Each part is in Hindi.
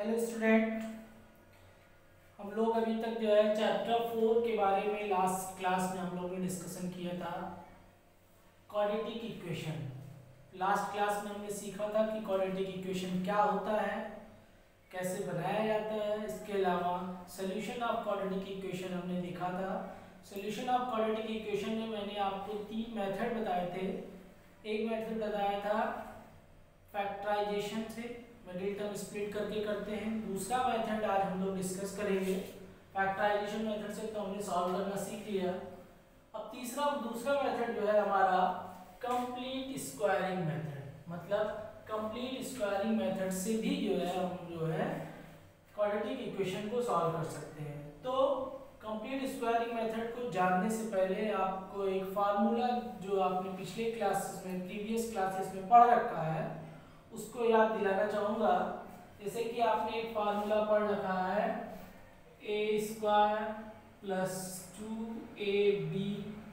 हेलो स्टूडेंट, हम लोग अभी तक जो है चैप्टर 4 के बारे में लास्ट क्लास में हम लोग ने डिस्कशन किया था क्वाड्रेटिक इक्वेशन। लास्ट क्लास में हमने सीखा था कि क्वाड्रेटिक इक्वेशन क्या होता है, कैसे बनाया जाता है। इसके अलावा सोल्यूशन ऑफ क्वाड्रेटिक इक्वेशन हमने देखा था। सोल्यूशन ऑफ क्वाड्रेटिक इक्वेशन में मैंने आपको 3 मेथड बताए थे। एक मेथड बताया था फैक्टराइजेशन से, मिडिल टर्म स्प्लिट करके करते हैं। दूसरा मेथड आज हम लोग डिस्कस करेंगे फैक्टराइजेशन मेथड से, तो हमने सॉल्व करना सीख लिया। अब दूसरा मेथड जो है हमारा कंप्लीट स्क्वायरिंग मेथड, मतलब कंप्लीट स्क्वायरिंग मेथड से भी जो है हम क्वाड्रेटिक इक्वेशन को सॉल्व कर सकते हैं। तो कंप्लीट स्क्वायरिंग मेथड को जानने से पहले आपको एक फार्मूला जो आपने पिछले क्लासेस में, प्रीवियस क्लासेस में पढ़ रखा है, उसको याद दिलाना चाहूँगा। जैसे कि आपने एक फार्मूला पढ़ रखा है a square plus 2ab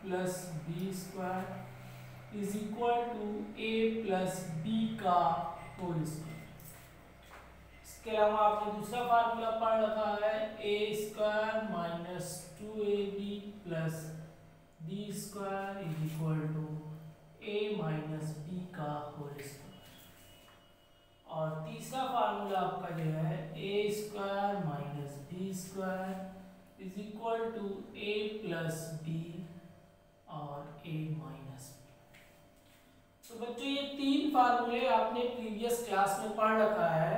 plus b square is equal to a plus b का होल स्क्वायर। इसके अलावा आपने दूसरा फार्मूला पढ़ रखा है a square minus 2ab plus b square is equal to a minus b का होल स्क्वायर। और तीसरा फार्मूला आपका जो है a square minus b square is equal to a plus b और a माइनस बी। तो बच्चों ये 3 फार्मूले आपने प्रीवियस क्लास में पढ़ रखा है।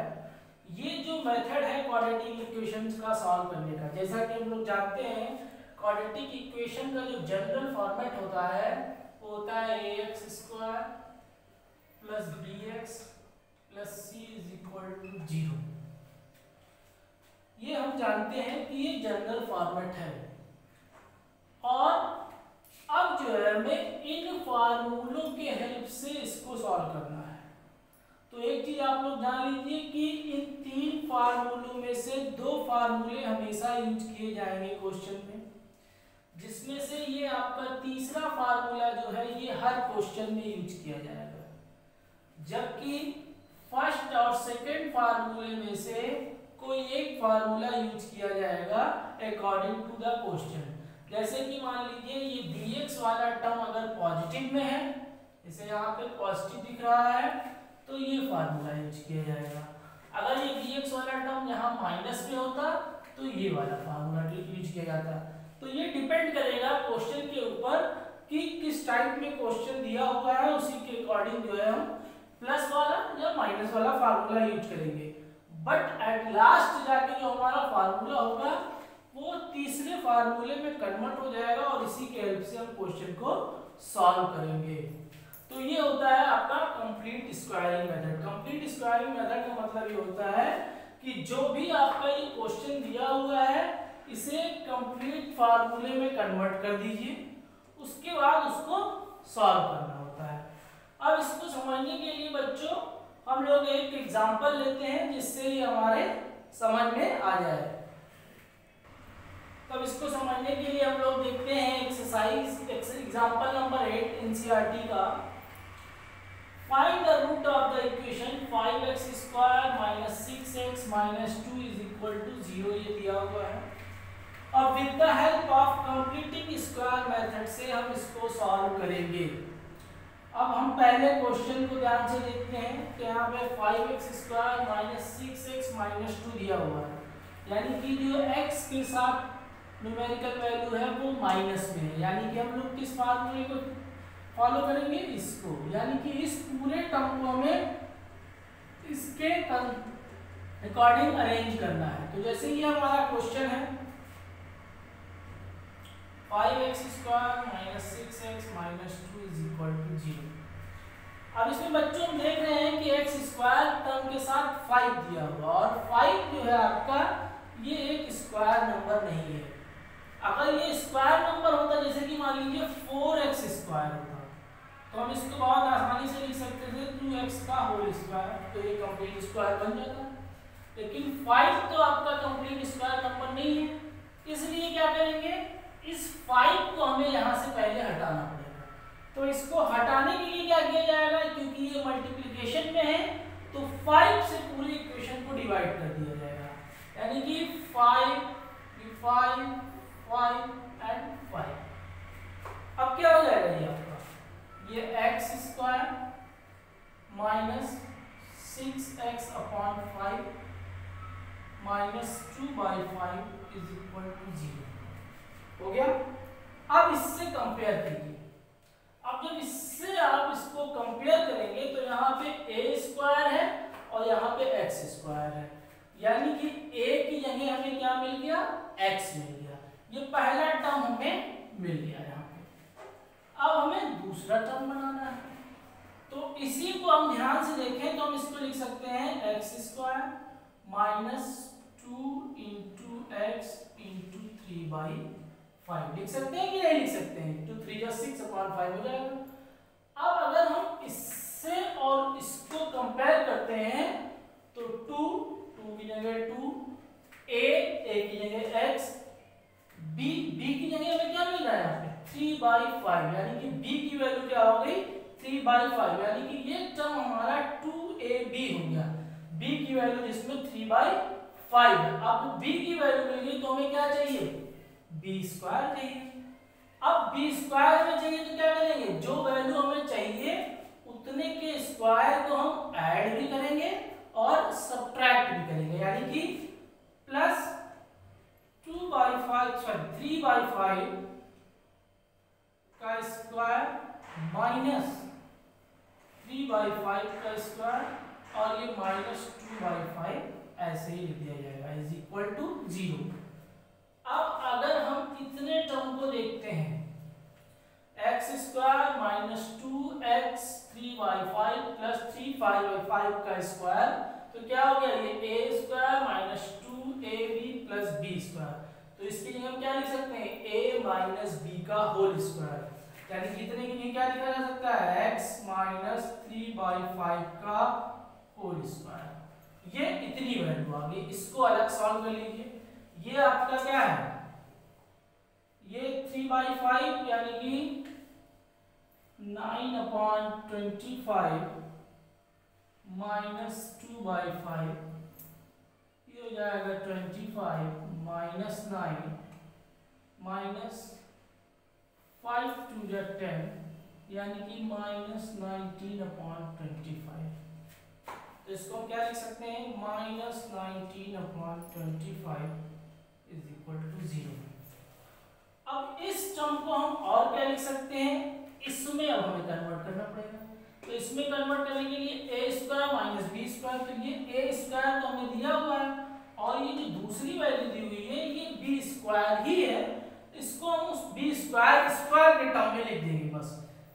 ये जो मेथड है क्वाड्रेटिक इक्वेशंस का सॉल्व करने का, जैसा कि हम लोग जानते हैं क्वाड्रेटिक इक्वेशन का जो जनरल फॉर्मेट होता है वो होता है ax square plus bx plus c is equal to 0। ये हम जानते हैं कि ये जनरल फॉर्मेट है। और अब जो है हमें इन फार्मूलों के हेल्प से इसको सॉल्व करना है। तो एक चीज आप लोग जान लीजिए कि इन 3 फार्मूलों में से 2 फार्मूले हमेशा यूज किए जाएंगे क्वेश्चन में, जिसमें से ये आपका तीसरा फार्मूला जो है ये हर क्वेश्चन में यूज किया जाएगा, जबकि फर्स्ट और सेकंड फार्मूले में से कोई एक फार्मूला यूज किया जाएगा अकॉर्डिंग टू द क्वेश्चन। जैसे कि मान लीजिए ये dx वाला टर्म अगर पॉजिटिव में है, जैसे यहाँ पे पॉजिटिव दिख रहा है, तो ये फार्मूला यूज किया जाएगा। अगर ये dx वाला टर्म यहाँ माइनस में होता तो ये वाला फार्मूला यूज किया जाता। तो ये डिपेंड करेगा क्वेश्चन के ऊपर कि किस टाइप में क्वेश्चन दिया हुआ है, उसी के अकॉर्डिंग जो है हम प्लस वाला या माइनस वाला फार्मूला यूज करेंगे। बट एट लास्ट जाके जो हमारा फार्मूला होगा वो तीसरे फार्मूले में कन्वर्ट हो जाएगा और इसी के हेल्प से हम क्वेश्चन को सॉल्व करेंगे। तो ये होता है आपका complete squaring method. Complete squaring method का मतलब ये होता है कि जो भी आपका ये क्वेश्चन दिया हुआ है इसे कंप्लीट फार्मूले में कन्वर्ट कर दीजिए, उसके बाद उसको सॉल्व करना होता है। अब इसको समझने के लिए बच्चों हम लोग एक एग्जांपल लेते हैं जिससे ये हमारे समझ में आ जाए। तब इसको समझने के लिए हम लोग देखते हैं एक्सरसाइज एग्जांपल नंबर 8 एनसीईआरटी का। Find the root of the equation 5x square minus 6x minus 2 is equal to 0, ये दिया हुआ है। अब with the help of completing square method से हम इसको सॉल्व करेंगे। अब हम पहले क्वेश्चन को ध्यान से देखते हैं। तो यहाँ पे 5x square minus 6x minus 2 दिया हुआ है, यानी कि जो x के साथ न्यूमेरिकल वैल्यू है वो माइनस में है, यानी कि हम लोग किस फार्मूले को फॉलो करेंगे, इसको, यानी कि इस पूरे टर्म को हमें इसके अकॉर्डिंग अरेंज करना है। तो जैसे ये हमारा क्वेश्चन है 5x square minus 6x minus 2 is equal to 0। अब इसमें बच्चों हम देख रहे हैं कि x स्क्वायर टर्म के साथ 5 दिया हुआ, और 5 जो है आपका ये एक स्क्वायर नंबर नहीं है। अगर ये स्क्वायर नंबर होता, जैसे कि मान लीजिए 4x स्क्वायर होता, तो हम इसको बहुत आसानी से लिख सकते थे 2x का होल स्क्वायर, तो ये कंप्लीट स्क्वायर बन जाता। लेकिन 5 तो आपका कंप्लीट स्क्वायर नंबर नहीं है, इसलिए क्या करेंगे, इस 5 को हमें यहाँ से पहले हटाना पड़ेगा। तो इसको हटाने के लिए क्या किया जाएगा, क्योंकि ये मल्टीप्लिकेशन में है तो 5 से पूरी इक्वेशन को डिवाइड डिवाइड कर दिया जाएगा, यानी कि 5 5 5 एंड 5। अब क्या हो जाएगा ये आपका, ये x square minus 6x upon 5 minus 2/5 is equal to 0 हो गया। अब इससे कंपेयर कीजिए, अब जब इससे आप इसको कंपेयर करेंगे तो यहाँ पे a स्क्वायर है और यहाँ पे x स्क्वायर है, यानी कि a की जगह हमें क्या मिल गया, x मिल गया। ये पहला टर्म हमें मिल गया यहाँ पे। अब हमें दूसरा टर्म बनाना है, तो इसी को हम ध्यान से देखें तो हम इसको लिख सकते हैं x square minus 2 into x into 3/5 लिख सकते हैं कि नहीं लिख सकते हैं, 2 3 या 6/5 हो जाएगा। अब अगर हम इससे और इसको कंपेयर करते हैं तो 2 की जगह 2, a की जगह x, b की जगह हमें क्या मिल रहा है यहाँ पे 3/5, यानी कि b की वैल्यू क्या हो गई 3/5, यानी कि ये टर्म हमारा 2ab हो गया, b की वैल्यू जिसमें 3/5 है। अब b की वैल्यू मिल गई तो हमें क्या चाहिए, b स्क्वायर चाहिए। अब b स्क्वायर में चाहिए तो क्या करेंगे, जो वैल्यू हमें चाहिए उतने के स्क्वायर को हम ऐड भी करेंगे और सब्ट्रैक्ट भी करेंगे, यानी कि प्लस 3/5 का स्क्वायर माइनस 3/5 का स्क्वायर और ये माइनस 2/5 ऐसे ही लिख दिया जाएगा इज इक्वल टू 0। अब अगर हम इतने टर्म को देखते हैं x square minus 2x 3/5 plus 3/5 का स्क्वायर, तो क्या हो गया ये a square minus 2ab plus b square, तो इसके लिए हम क्या लिख सकते हैं a माइनस b का होल स्क्वायर, यानी कितने के लिए क्या लिखा जा सकता है x माइनस 3/5 का होल स्क्वायर। ये इतनी वैल्यू आ गई, इसको अलग सॉल्व कर लीजिए। ये आपका क्या है, ये 3/5 यानी कि 9/25 माइनस 2/5, ये हो जाएगा 25 माइनस 9 माइनस 5 2 जा 10, यानी कि माइनस 19/25। तो इसको हम क्या लिख सकते हैं, माइनस 19/25 इज इक्वल टू 0। अब इस टर्म को हम और क्या लिख सकते हैं, इसमें अब हमें कन्वर्ट करना पड़ेगा, तो इसमें कन्वर्ट करने के लिए a square minus b square, तो ये a स्क्वायर तो हमें दिया हुआ है और ये जो दूसरी वैल्यू दी हुई है ये b स्क्वायर ही है, इसको हम उस b स्क्वायर के टर्म में लिख देंगे बस,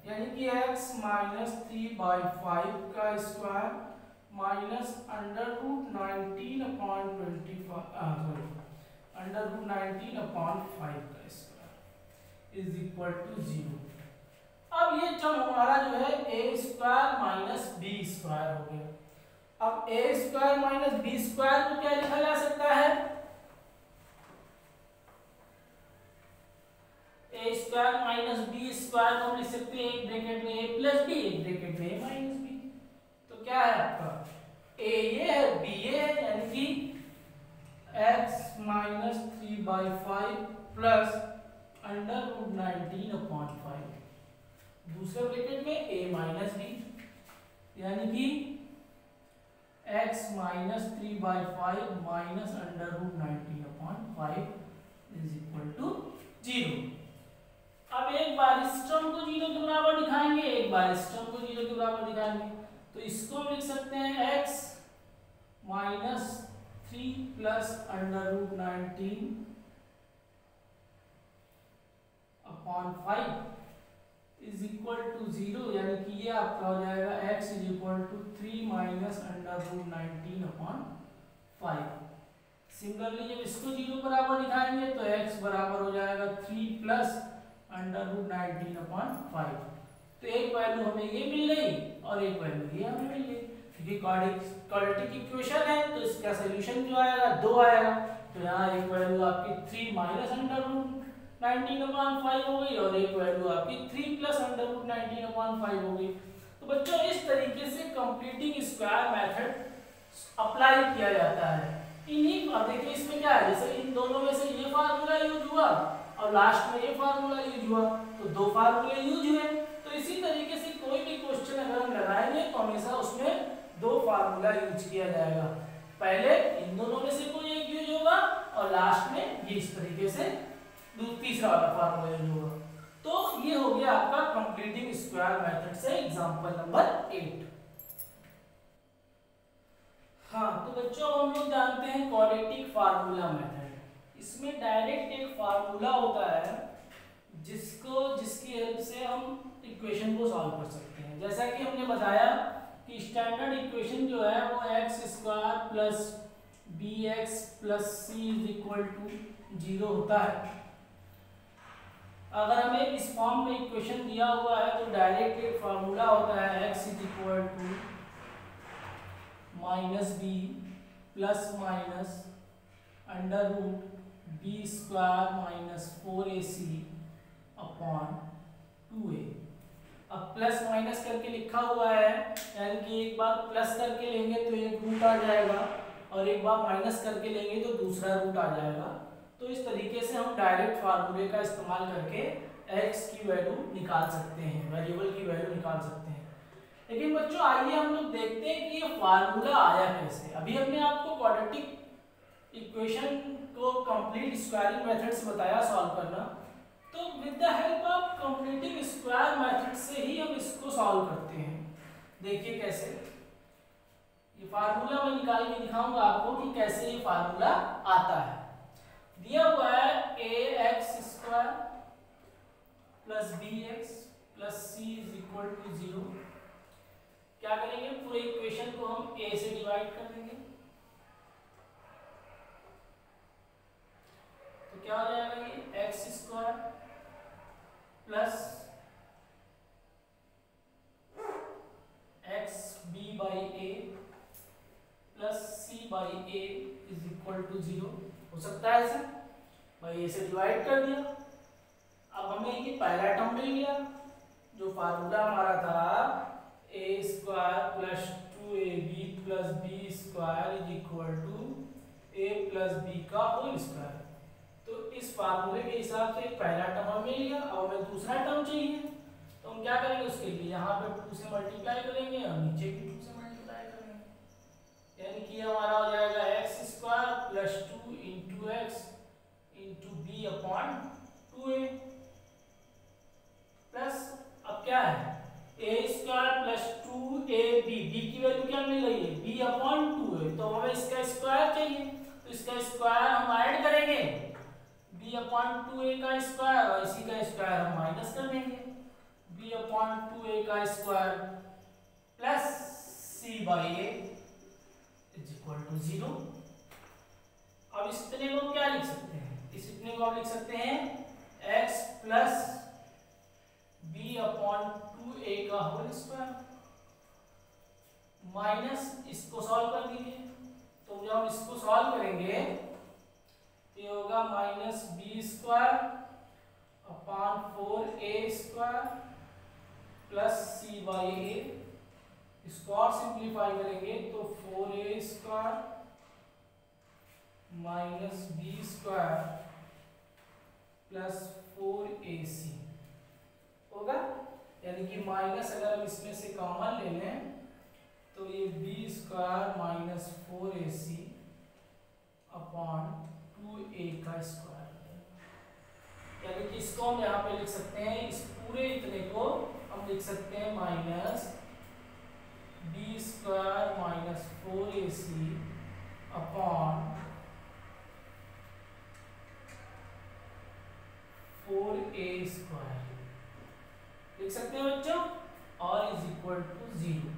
यानी कि x माइनस 3/5 का स्क्वायर माइनस √19/5 का स्क्वायर इज इक्वल टू 0। अब ये टर्म हमारा जो है a square minus b square हो गया। अब a square minus b square को क्या लिखा जा सकता है, a square minus b square को हम लिख सकते हैं एक ब्रैकेट में a प्लस b, एक ब्रैकेट में a माइनस b, तो क्या है आपका a ये है b ये है, यानी कि x माइनस 3/5 प्लस √19/5, दूसरे ब्रैकेट में a माइनस b, यानी कि x minus 3/5 minus √19/5 is equal to 0। अब एक बार इस टर्म को 0 के बराबर दिखाएंगे, एक बार इस टर्म को 0 के बराबर दिखाएंगे, तो इसको हम लिख सकते हैं x minus 3 plus √19/5 is equal to 0, यानी कि ये आपका हो जाएगा x is equal to 3 minus √19/5। Similarly जब इसको 0 बराबर दिखाएंगे तो x बराबर हो जाएगा 3 प्लस √19/5, तो एक वैल्यू हमें ये मिल गई और एक वैल्यू ये हमें मिल गई, क्योंकि क्वाड्रेटिक इक्वेशन है तो इसका सॉल्यूशन जो आएगा 2 आएगा, तो यहाँ एक वैल्यू आपकी 3 माइनस √19/5 हो गई और एक वैल्यू आपकी 3 प्लस √19/5 हो गई। तो बच्चों इस तरीके से कंप्लीटिंग स्क्वायर मेथड अप्लाई किया जाता है। इन्हीं, अब देखिए इसमें क्या है, जैसे इन दोनों में से ये फार्मूला यूज हुआ और लास्ट में ये फार्मूला यूज हुआ, तो दो फार्मूले यूज हुए। तो इसी तरीके से कोई भी क्वेश्चन अगर हम लगाएंगे तो हमेशा उसमें दो फार्मूला यूज किया जाएगा। पहले इन दोनों में से कोई एक यूज होगा और लास्ट में ये इस तरीके से तीसरा वाला फार्मूला यूज होगा। तो ये हो गया आपका कंप्लीटिंग स्क्वायर मेथड से एग्जांपल नंबर 8। हाँ, तो बच्चों हम लोग जानते हैं क्वाड्रेटिक फार्मूला मेथड। इसमें डायरेक्ट एक फार्मूला होता है जिसकी हेल्प से हम इक्वेशन को सॉल्व कर सकते हैं। जैसा कि हमने बताया कि स्टैंडर्ड इक्वेशन जो है वो x square plus b x plus c is equal to 0 होता है। अगर हमें इस फॉर्म में इक्वेशन दिया हुआ है तो डायरेक्ट एक फार्मूला होता है x is equal to minus b plus minus under root b square minus 4ac upon 2a। अब प्लस माइनस करके लिखा हुआ है, यानी कि एक बार प्लस करके लेंगे तो एक रूट आ जाएगा और एक बार माइनस करके लेंगे तो दूसरा रूट आ जाएगा। तो इस तरीके से हम डायरेक्ट फार्मूले का इस्तेमाल करके x की वैल्यू निकाल सकते हैं, वेरिएबल की वैल्यू निकाल सकते हैं। लेकिन बच्चों आइए हम लोग देखते हैं कि ये फार्मूला आया कैसे। अभी हमने आपको क्वाड्रेटिक इक्वेशन को कंप्लीट स्क्वायरिंग मेथड से बताया सॉल्व करना, तो with the help of completing square method से ही हम इसको सॉल्व करते हैं। देखिए कैसे, ये फार्मूला मैं निकाल के दिखाऊंगा आपको कि कैसे ये फार्मूला आता है। दिया हुआ है ax square plus bx plus c is equal to 0। क्या करेंगे, पूरे इक्वेशन को हम a से डिवाइड कर देंगे, तो क्या हो जाएगा, ये x square plus x b by a plus c by a is equal to 0। हो सकता है ऐसा, भाई ए से डिवाइड कर दिया। अब हमें ये पहला टर्म मिल गया, जो फार्मूला हमारा था a square plus 2ab plus b square is equal to a plus b का होल स्क्वायर। तो इस फार्मूले के हिसाब से पहला टर्म हमें मिल गया। अब हमें दूसरा टर्म चाहिए, तो हम क्या करेंगे, उसके लिए यहाँ पे 2 से मल्टीप्लाई करेंगे और नीचे भी 2 से मल्टीप्लाई करेंगे, यानी कि हमारा हो जाएगा x square plus 2 into x into b upon 2a plus, अब क्या है, a square plus 2ab, b की वैल्यू क्या मिल रही है, b अपॉन 2a, तो हमें इसका स्क्वायर चाहिए, तो इसका स्क्वायर हम ऐड करेंगे b अपॉन 2a का स्क्वायर और इसी का स्क्वायर हम माइनस कर देंगे, b अपॉन 2a का square plus c by a is equal to 0। अब इस इतने को क्या लिख सकते हैं, इस इतने को आप लिख सकते हैं x plus b upon 2a का होल स्क्वायर माइनस, इसको सॉल्व कर दीजिए। तो जब हम इसको सॉल्व करेंगे तो ये होगा minus b square upon 4a square plus c by a। इसको और सिंप्लीफाई करेंगे तो 4a square minus b square plus 4ac होगा, यानी कि माइनस अगर हम इसमें से कॉमन ले लें तो ये B square minus 4ac upon 2a का स्क्वायर, यानी कि इसको हम यहाँ पे लिख सकते हैं, इस पूरे इतने को हम लिख सकते हैं minus b square minus 4ac upon 4a square लिख सकते हैं बच्चों, और इज इक्वल टू 0।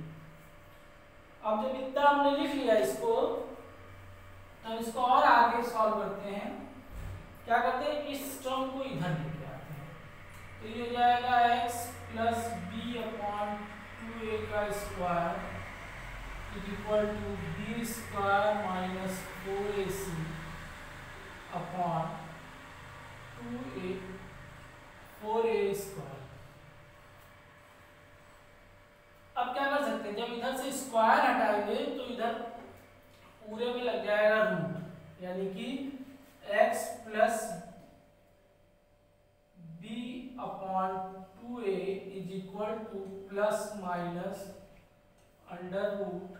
अब जब इतना हमने लिख लिया इसको, तो इसको और आगे सॉल्व करते हैं। क्या करते हैं, इस टर्म को इधर लेके आते हैं, तो ये हो जाएगा x plus b upon 2a का square is equal to b square minus 4ac upon 4a square. अब क्या कर सकते हैं, जब इधर से स्क्वायर हटाएंगे तो इधर पूरे में लग जाएगा रूट, यानी कि x plus b upon 2a is equal to plus minus under root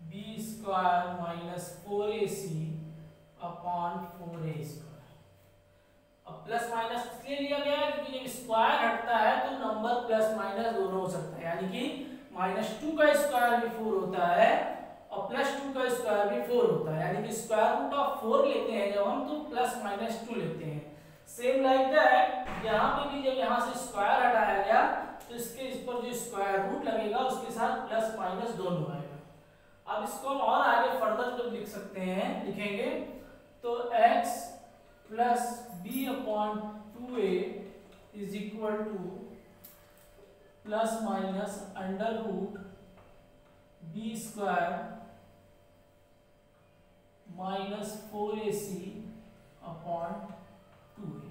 b square minus 4ac upon 4a square. अब प्लस माइनस इसलिए लिया गया है क्योंकि जब स्क्वायर हटता है तो नंबर प्लस माइनस दोनों हो सकता है, यानी कि -2 का स्क्वायर भी 4 होता है और +2 का स्क्वायर भी 4 होता है, यानी कि स्क्वायर रूट ऑफ 4 लेते हैं जब हम तो +-2 लेते हैं। सेम लाइक दैट यहाँ पे भी जब यहाँ से स्क्वायर हटाया गया तो इसके इस पर जो स्क्वायर रूट लगेगा उसके साथ प्लस माइनस दोनों आएगा। अब इसको हम और आगे फर्दर जब लिख सकते हैं, लिखेंगे तो x plus b upon 2a is equal to plus minus under root b square minus 4ac upon 2a।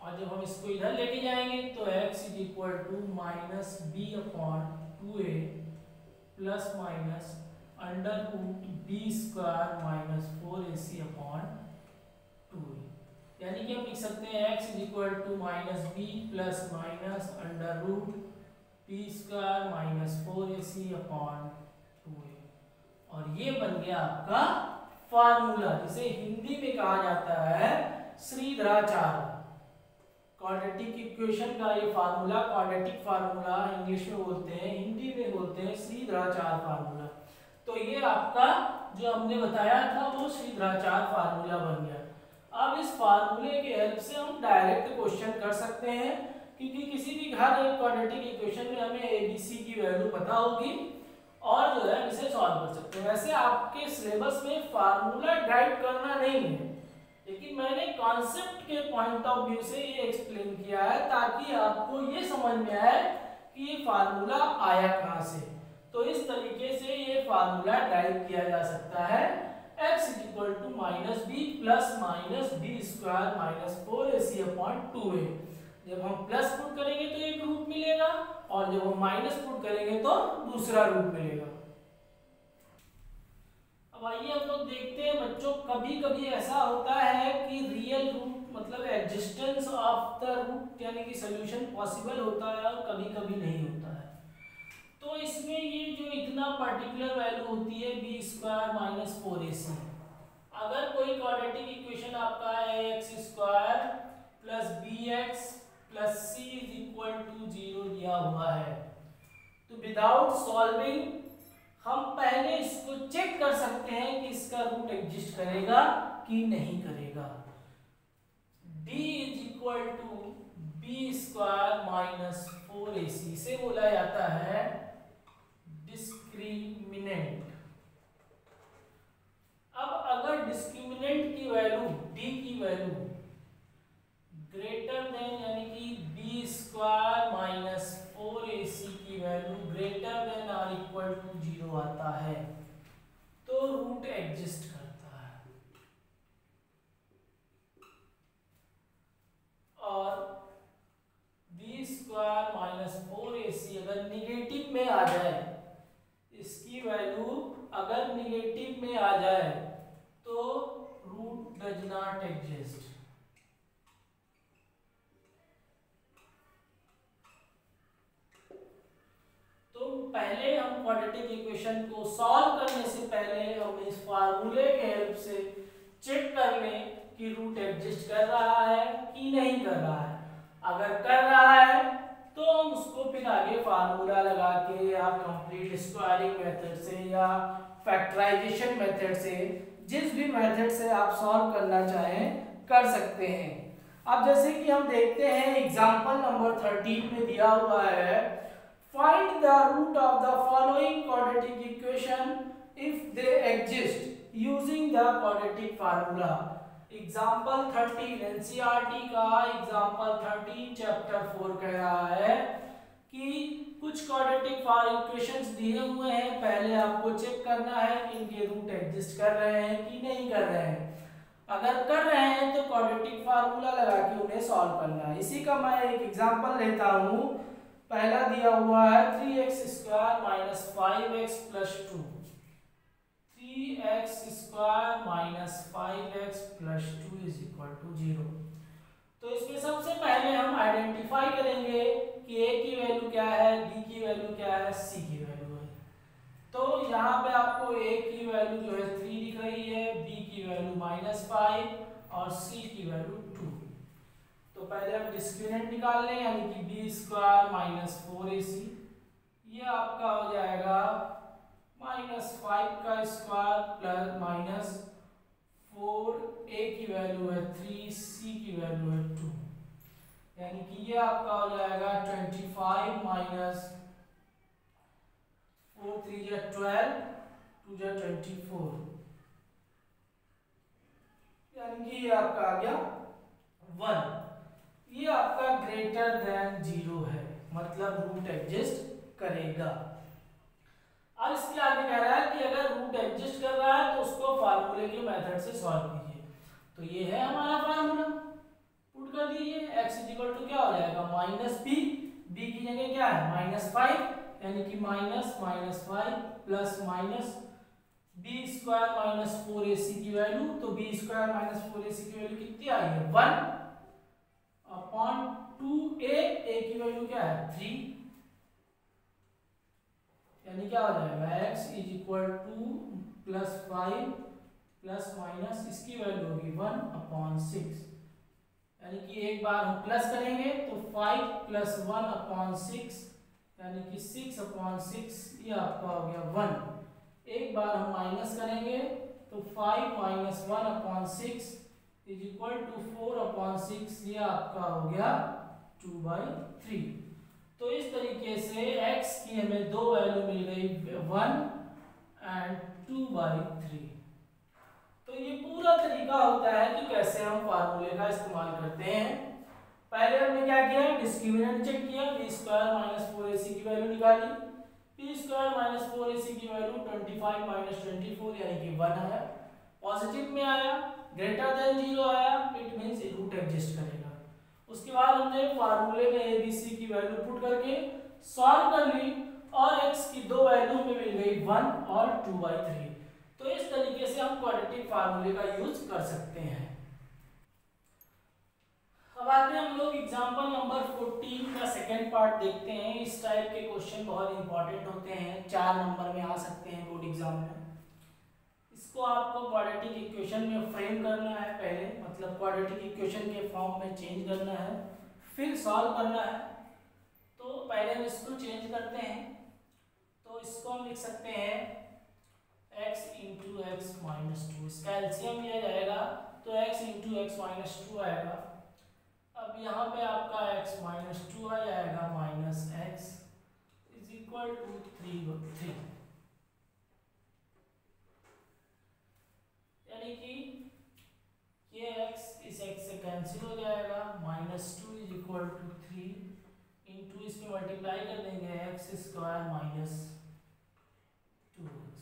और जब हम इसको इधर लेके जाएंगे तो x is equal to minus b upon 2a plus minus under root b square minus 4ac upon 2a, यानी कि हम लिख सकते हैं x is equal to minus b plus minus under root b square minus 4ac upon 2a। और ये बन गया आपका फार्मूला, जिसे हिंदी में कहा जाता है श्रीधराचार्य। क्वाड्रेटिक इक्वेशन का ये फार्मूला, क्वाड्रेटिक फार्मूला इंग्लिश में बोलते हैं, हिंदी में बोलते हैं श्रीधराचार्य फार्मूला। तो ये आपका जो हमने बताया था वो श्रीधराचार्य फार्मूला बन गया। अब इस फार्मूले के हेल्प से हम डायरेक्ट क्वेश्चन कर सकते हैं, क्योंकि किसी भी हर एक क्वाड्रेटिक इक्वेशन में हमें ABC की वैल्यू पता होगी और जो है इसे सॉल्व कर सकते हैं। वैसे आपके सिलेबस में फार्मूला ड्राइव करना नहीं है, लेकिन मैंने कॉन्सेप्ट के पॉइंट ऑफ व्यू से ये एक्सप्लेन किया है ताकि आपको ये समझ में आए कि ये फार्मूला आया कहाँ से। तो इस तरीके से ये फार्मूला ड्राइव किया जा सकता है, x is equal to minus b plus minus b square minus 4ac upon 2a। जब हम प्लस पुट करेंगे तो एक रूट मिलेगा और जब हम माइनस पुट करेंगे तो दूसरा रूट मिलेगा। अब आइए हम लोग देखते हैं बच्चों, कभी कभी ऐसा होता है कि रियल रूट मतलब एग्जिस्टेंस ऑफ द रूट यानी कि सोल्यूशन पॉसिबल होता है और कभी कभी नहीं होता है। तो इसमें ये जो इतना पर्टिकुलर वैल्यू होती है बी स्क्वायर माइनस 4ac, अगर कोई क्वाड्रेटिक इक्वेशन आपका है x square plus b x plus c is equal to 0 दिया हुआ है, तो विदाउट सॉल्विंग हम पहले इसको चेक कर सकते हैं कि इसका रूट एग्जिस्ट करेगा कि नहीं करेगा। d is equal to b square minus 4ac से बोला जाता है डिस्क्रिमिनेंट। अब अगर डिस्क्रिमिनेंट की वैल्यू d की वैल्यू ग्रेटर देन यानी कि बी स्क्वायर माइनस 4ac की वैल्यू ग्रेटर देन और इक्वल टू 0 आता है तो रूट एग्जिस्ट करता है, और बी स्क्वायर माइनस 4ac अगर निगेटिव में आ जाए, इसकी वैल्यू अगर निगेटिव में आ जाए तो रूट डज नॉट एग्जिस्ट। पहले हम क्वाड्रेटिक इक्वेशन को सॉल्व करने से पहले हम इस फार्मूले के हेल्प से चेक कर लें कि रूट एग्जिस्ट कर रहा है कि नहीं कर रहा है। अगर कर रहा है तो हम उसको फिर आगे फार्मूला लगा के या कंप्लीट स्क्वायरिंग मेथड से या फैक्टराइजेशन मेथड से, जिस भी मेथड से आप सॉल्व करना चाहें कर सकते हैं। अब जैसे कि हम देखते हैं एग्जाम्पल नंबर 13 में दिया हुआ है, find the root of the following quadratic equation if they exist using the quadratic formula। Example 13 NCERT का एग्जाम्पल 13 चैप्टर 4 कह रहा है कि कुछ क्वाड्रेटिक इक्वेशंस दिए हुए हैं, पहले आपको चेक करना है कि इनके रूट एग्जिस्ट कर रहे हैं कि नहीं कर रहे हैं। अगर कर रहे हैं तो क्वाड्रेटिक फार्मूला लगा के उन्हें सॉल्व करना है। इसी का मैं एक एग्जाम्पल लेता हूँ। पहला दिया हुआ है 3x square minus 5x plus 2। 3x² minus 5x plus 2 is equal to 0। तो इसमें सबसे पहले हम आइडेंटिफाई करेंगे कि a की वैल्यू क्या है, b की वैल्यू क्या है, c की वैल्यू है। तो यहाँ पे आपको a की वैल्यू जो है 3 दिख रही है, b की वैल्यू -5 और c की वैल्यू 2। तो पहले हम डिस्क्रिमिनेंट निकाल लें, यानी कि b² माइनस 4ac, ये आपका हो जाएगा -5 का स्क्वायर प्लस माइनस 4, a की वैल्यू है 3, c की वैल्यू है 2, यानी कि ये आपका हो जाएगा 25 माइनस 4 3 जा 12, 2 जा 24, यानी कि ये आपका आ गया 1। ये आपका ग्रेटर देन 0 है, मतलब रूट एग्जिस्ट करेगा। अब इसके आगे कह रहा है कि अगर रूट एग्जिस्ट कर रहा है तो उसको फार्मूले के मेथड से सॉल्व कीजिए। तो ये है हमारा फार्मूला, पुट कर दीजिए। x इक्वल टू क्या हो जाएगा, -b, b की जगह क्या है -5, यानी कि -5 plus minus b² minus 4ac की वैल्यू, तो b² माइनस 4ac की वैल्यू कितनी आई है 1 अपॉन 2a, a की वैल्यू क्या है 3, यानी क्या हो जाएगा x is equal to +5 plus minus इसकी वैल्यू होगी 1 अपॉन 6, यानी कि एक बार हम प्लस करेंगे तो 5 प्लस 1 अपॉन 6, यानी कि 6 अपॉन 6, ये आपका हो गया 1। एक बार हम माइनस करेंगे तो 5 minus 1 upon 6 is equal to 4 upon 6, ये आपका हो गया 2/3। तो इस तरीके से x की हमें दो वैल्यू मिल गई 1 एंड 2/3। तो ये पूरा तरीका होता है कि कैसे हम फार्मूले का इस्तेमाल करते हैं। पहले हमने क्या किया, डिस्क्रिमिनेंट चेक किया, b² माइनस 4ac की वैल्यू निकाली, p² माइनस 4ac की वैल्यू 25 माइनस 24, यानी कि 1 आया, पॉजिटिव में आया, ग्रेटर देन 0 आया, इट मींस रूट एग्जिस्ट करेगा। उसके बाद हमने फार्मूले में a b c की वैल्यू पुट करके सॉल्व कर ली, और x की दो वैल्यू में मिल गई 1 और 2/3। तो इस तरीके से हम क्वाड्रेटिक फार्मूले का यूज कर सकते हैं। अब आते हैं हम लोग एग्जांपल नंबर 14 का सेकंड पार्ट देखते हैं। इस टाइप के क्वेश्चन बहुत इंपॉर्टेंट होते हैं, 4 नंबर में आ सकते हैं बोर्ड एग्जाम में। इसको आपको क्वाड्रेटिक इक्वेशन में फ्रेम करना है पहले, मतलब क्वाड्रेटिक इक्वेशन के फॉर्म में चेंज करना है, फिर सॉल्व करना है। तो पहले हम इसको चेंज करते हैं, तो इसको हम लिख सकते हैं x इंटू एक्स माइनस 2, इसका एलसीएम लिया जाएगा तो x इंटू एक्स माइनस 2 आएगा। अब यहाँ पे आपका x माइनस 2 आ जाएगा minus x is equal to 3, यानी कि ये x इस x से कैंसिल हो जाएगा, -2 इज इक्वल टू 3 इंटू इसमें मल्टीप्लाई कर देंगे x² माइनस 2x,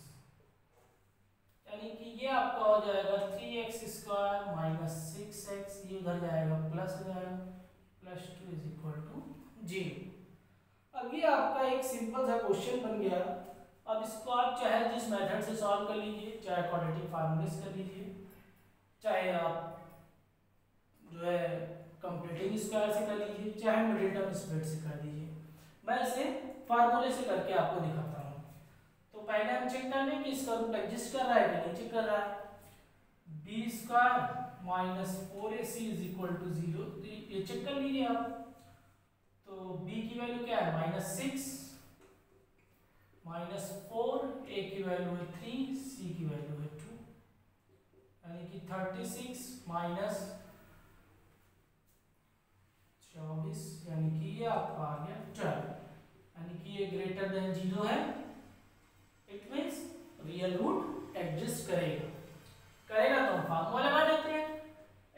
यानी कि ये आपका हो जाएगा 3x² माइनस 6x, ये उधर जाएगा प्लस हो जाएगा, +2 इज इक्वल टू 0। अब ये आपका एक सिंपल सा क्वेश्चन बन गया। अब इसको आप चाहे जिस मेथड से सॉल्व कर लीजिए, चाहे क्वाड्रेटिक फार्मूले से कर लीजिए, चाहे आप जो है कंप्लीटिंग स्क्वायर से कर लीजिए, चाहे मिडिल टर्म स्प्लिट से कर दीजिए। मैं इसे फार्मूले से करके आपको दिखाता हूँ। तो पहले हम चेक कर लें कि इसका रूट एग्जिस्ट कर रहा है कि नहीं चेक कर रहा है। b² minus 4ac is equal to 0, ये चेक कर लीजिए आप। तो b की वैल्यू क्या है -6 -4, a की वैल्यू है 3, c की वैल्यू है 2, यानी कि 36 माइनस 24, यानी कि ये आपका आ गया 12, यानी कि ये ग्रेटर देन 0 है, it means real root exist करेगा। तो हम फार्मूला लगा देते हैं।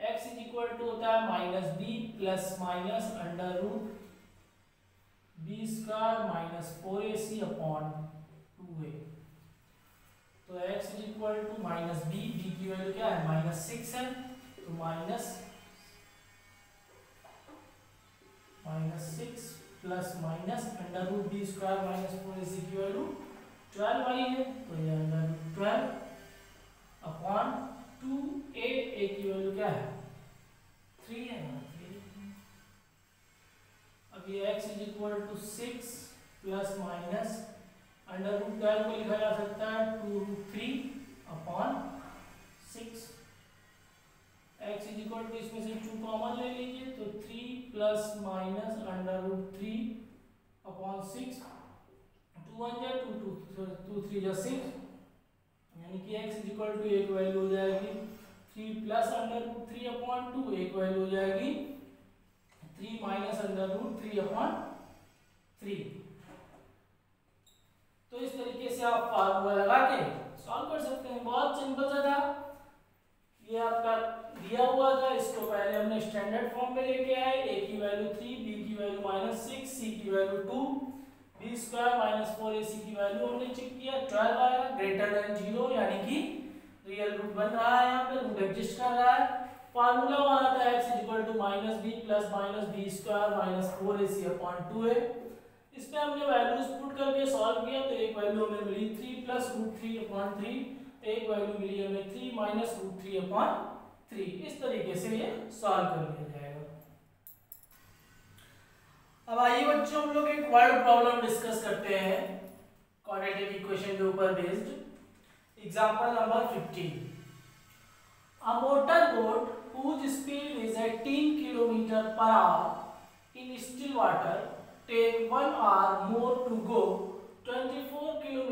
x इज इक्वल टू होता है -b plus minus under root b² minus 4ac upon 2a। तो x is equal to -b, b की वैल्यू क्या है -6 है, तो -6 plus minus under root b² minus 4ac की वैल्यू 12 आई है, तो ये under root 12 plus minus under root 12 को लिखा जा सकता है 2√3/6। x इज इक्वल टू इसमें से 2 कॉमन ले लीजिए तो 3 प्लस माइनस अंडर रूट 3/6, 2 1 जा 2 2 3 जा 6, यानी कि x इज इक्वल टू एक वैल्यू हो जाएगी 3 प्लस अंडर रूट 3/2, एक वैल्यू हो जाएगी 3 माइनस अंडर रूट 3/3। तो इस तरीके से आप फार्मूला लगा के सॉल्व कर सकते हैं। बहुत सिंपल सा था, ये आपका दिया हुआ था, इसको पहले हमने स्टैंडर्ड फॉर्म में लेके आए, a की वैल्यू 3, b की वैल्यू -6, c की value 2, b square minus 4ac की वैल्यू हमने चेक किया 12 आया ग्रेटर देन 0, यानी कि रियल रूट बन रहा है, यहाँ पे रूट एग्जिस्ट कर रहा है। फार्मूला बना था x -b plus -b square minus 4ac/2a। इसमें हमने वैल्यूज पुट करके सॉल्व किया तो एक वैल्यू हमें मिली 3 प्लस रूट 3/3, एक वैल्यू मिली हमें 3 माइनस रूट 3/3। इस तरीके से ये सॉल्व कर लिया जाएगा। अब आइए बच्चों हम लोग एक वर्ड प्रॉब्लम डिस्कस करते हैं क्वाड्रेटिक इक्वेशन के ऊपर based. Example number 15। A motorboat whose speed is 18 km/h in still water take 1 hour more to go 24 km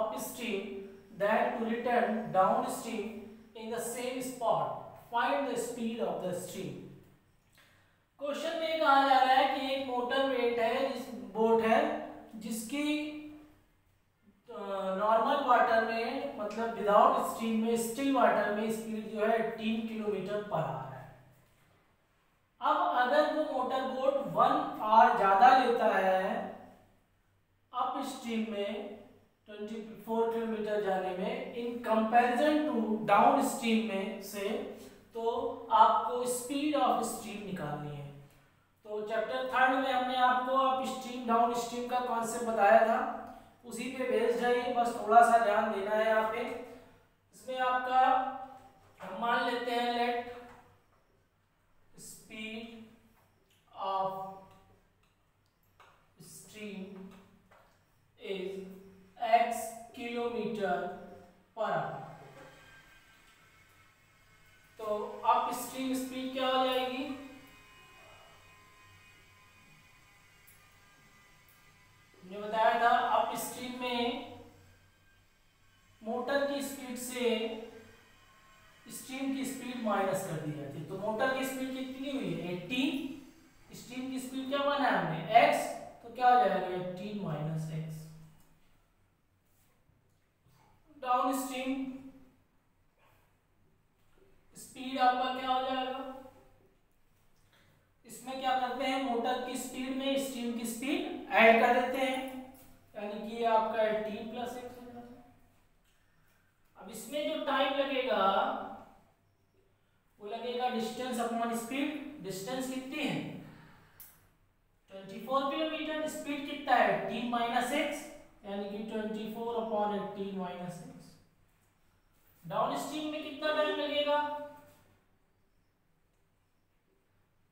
upstream than to return downstream in the same spot. Find the speed of the stream. Question में कहा जा रहा है कि एक मोटर बोट है जिसकी नॉर्मल वाटर में, मतलब विदाउट स्टीम में, स्टिल वाटर में स्पीड जो है 18 km/h है। अब अगर वो मोटर बोट 1 आवर ज्यादा लेता है अप स्ट्रीम में 24 किलोमीटर जाने में in comparison to downstream में से, तो आपको स्पीड ऑफ स्ट्रीम निकालनी है। तो चैप्टर 3 में हमने आपको अप स्ट्रीम डाउन स्ट्रीम का कॉन्सेप्ट बताया था, उसी पे बेस्ड है ये, बस थोड़ा सा ध्यान देना है यहाँ पे। इसमें आपका हम मान लेते हैं let speed of stream is x km/h। तो अप स्ट्रीम स्पीड क्या हो जाएगी, हमने बताया था अप स्ट्रीम में मोटर की स्पीड से स्ट्रीम की स्पीड माइनस कर दी जाती है। तो मोटर की स्पीड कितनी हुई है 18, स्ट्रीम की स्पीड क्या माना है हमने x, तो क्या हो जाएगा 18 minus x। Down stream speed आपका क्या हो जाएगा, इसमें क्या करते हैं मोटर की स्पीड में स्ट्रीम की स्पीड ऐड कर देते हैं, यानी कि आपका 18 प्लस x हो जाएगा। अब इसमें जो टाइम लगेगा वो लगेगा डिस्टेंस अपॉन स्पीड। डिस्टेंस कितनी है 24 किलोमीटर, स्पीड कितना है 18 माइनस x, यानी कि 24/18 माइनस x। डाउन स्ट्रीम में कितना टाइम लगेगा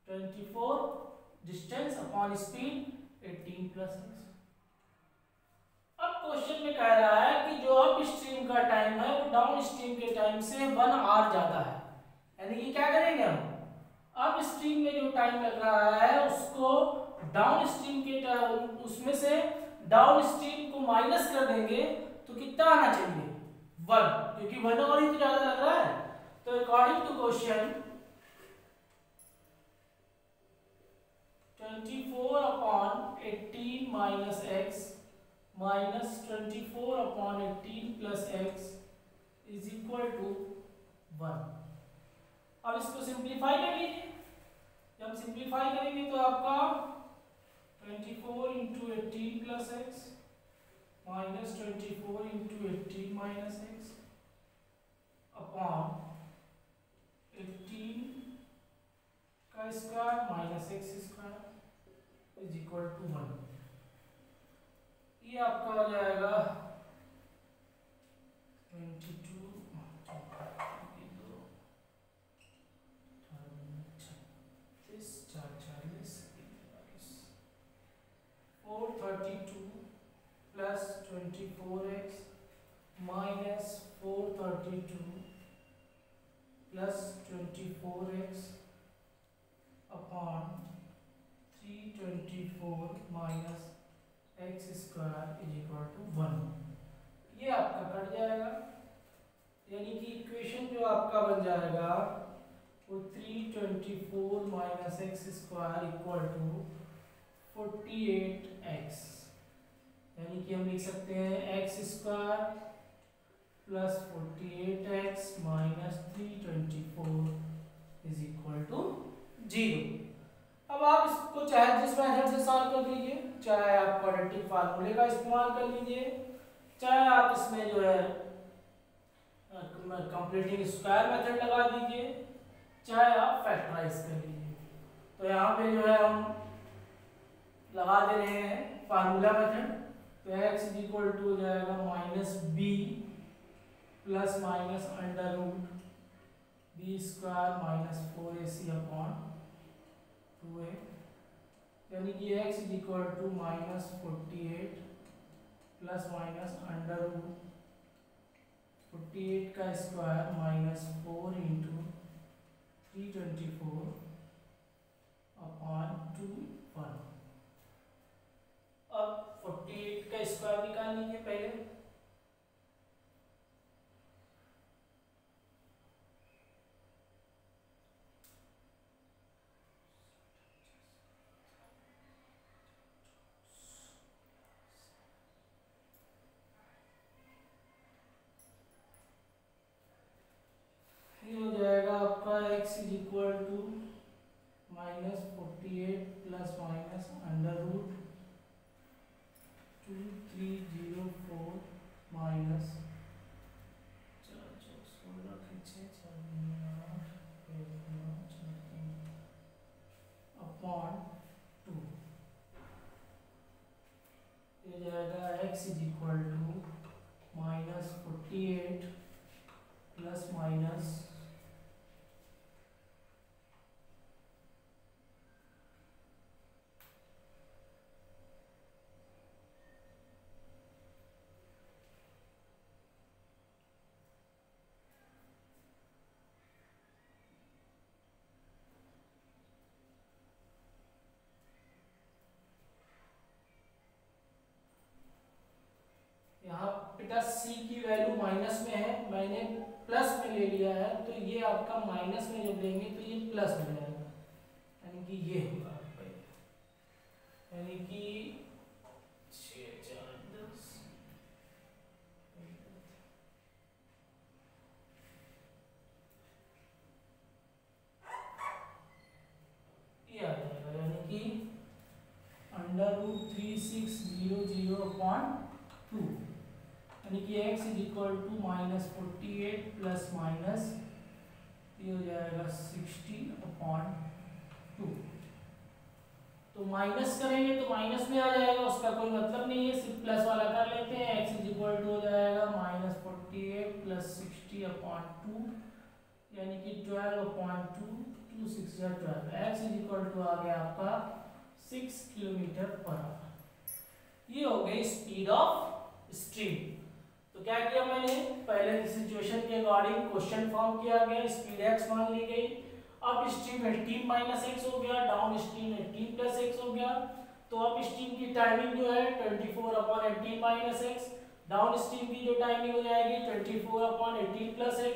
24 distance upon speed 18 plus x। अब क्वेश्चन में कह रहा है कि जो अप स्ट्रीम का टाइम है वो डाउन स्ट्रीम के टाइम से 1 आवर ज्यादा है, यानी कि क्या करेंगे हम अप स्ट्रीम में जो टाइम लग रहा है उसको डाउन स्ट्रीम के उसमें से डाउन स्ट्रीम को माइनस कर देंगे तो कितना आना चाहिए 1, क्योंकि 1 आवर ही तो ज्यादा लग रहा है। तो according to question 24/18 minus x minus 24/18 plus x is equal to 1। अब इसको सिंप्लीफाई कर लीजिए। जब सिंप्लीफाई करेंगे तो आपका 24 × 18 plus x minus 24 × 18 minus x upon 18 का square minus x square is equal to 1। ये आपका हो जाएगा 22 432 into plus 24x upon 324 minus x square is equal to 1। ये आपका कट जाएगा, यानी कि इक्वेशन जो आपका बन जाएगा वो 324 minus x square equal to 48x, यानी कि हम लिख सकते हैं x square plus 48x minus 324 is equal to 0। अब आप इसको चाहे जिस मेथड से सॉल्व कर लीजिए, चाहे आप क्वाड्रेटिक फार्मूले का इस्तेमाल कर लीजिए, चाहे आप इसमें जो है कंप्लीटिंग स्क्वायर मेथड लगा दीजिए, चाहे आप फैक्टराइज कर लीजिए। तो यहाँ पे जो है हम लगा दे रहे हैं फार्मूला मेथड, तो x इज इक्वल टू हो जाएगा minus b plus minus under root b square minus 4ac upon 2a, यानी कि x is equal to minus 48 plus minus under root 48 का स्क्वायर माइनस 4 इंटू 324 अपॉन 2 1। अब 48 का स्क्वायर निकाल लीजिए पहले, हो जाएगा आपका x is equal to minus 48 plus minus under root 2304 minus upon 2, ये जाएगा x is equal to minus 48 plus minus c की वैल्यू माइनस में है, मैंने प्लस में ले लिया है, तो ये आपका माइनस में जब लेंगे तो ये प्लस हो जाएगा, यानी कि ये होगा आपका, यानी कि 6 4 10 ये आ जाएगा, यानी कि अंडर रूट 3600 अपॉन 2, यानी कि x is equal to minus 48 plus minus ये हो जाएगा 60 अपॉन 2। तो माइनस करेंगे तो माइनस में आ जाएगा, उसका कोई मतलब नहीं है, सिर्फ प्लस वाला कर लेते हैं। x इज इक्वल टू हो जाएगा माइनस 48 प्लस 60 अपॉन 2, यानी कि 12 अपॉन 2, 2 6 या 12, x इज इक्वल टू आ गया आपका 6 किलोमीटर पर आवर। ये हो गई स्पीड ऑफ स्ट्रीम। तो क्या किया मैंने, पहले की सिचुएशन के अकॉर्डिंग क्वेश्चन फॉर्म किया गया, स्पीड x मान ली गई, अप स्ट्रीम 18 माइनस x हो गया, डाउन स्ट्रीम 18 प्लस x हो गया। तो अप स्ट्रीम की टाइमिंग जो है 24 upon 18 minus x, down stream की जो टाइमिंग हो जाएगी 24 अपॉन 18 प्लस x।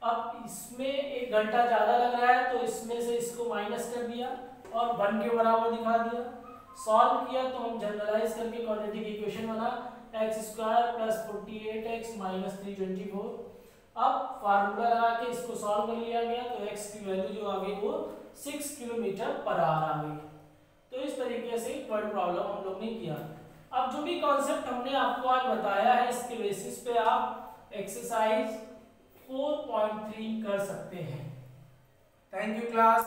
अब इसमें 1 घंटा ज़्यादा लग रहा है, तो इसमें से इसको माइनस कर दिया और 1 के बराबर दिखा दिया। सॉल्व किया तो हम जनरलाइज करके क्वाड्रेटिक इक्वेशन बना x square plus 48x minus 324। अब फार्मूला लगा के इसको सॉल्व कर लिया गया, तो x की वैल्यू जो आ गई वो 6 किलोमीटर पर आवर आ गई। तो इस तरीके से वर्ड प्रॉब्लम हम लोग ने किया। अब जो भी कॉन्सेप्ट हमने आपको आज बताया है, इसके बेसिस पे आप एक्सरसाइज 4.3 कर सकते हैं। Thank you class.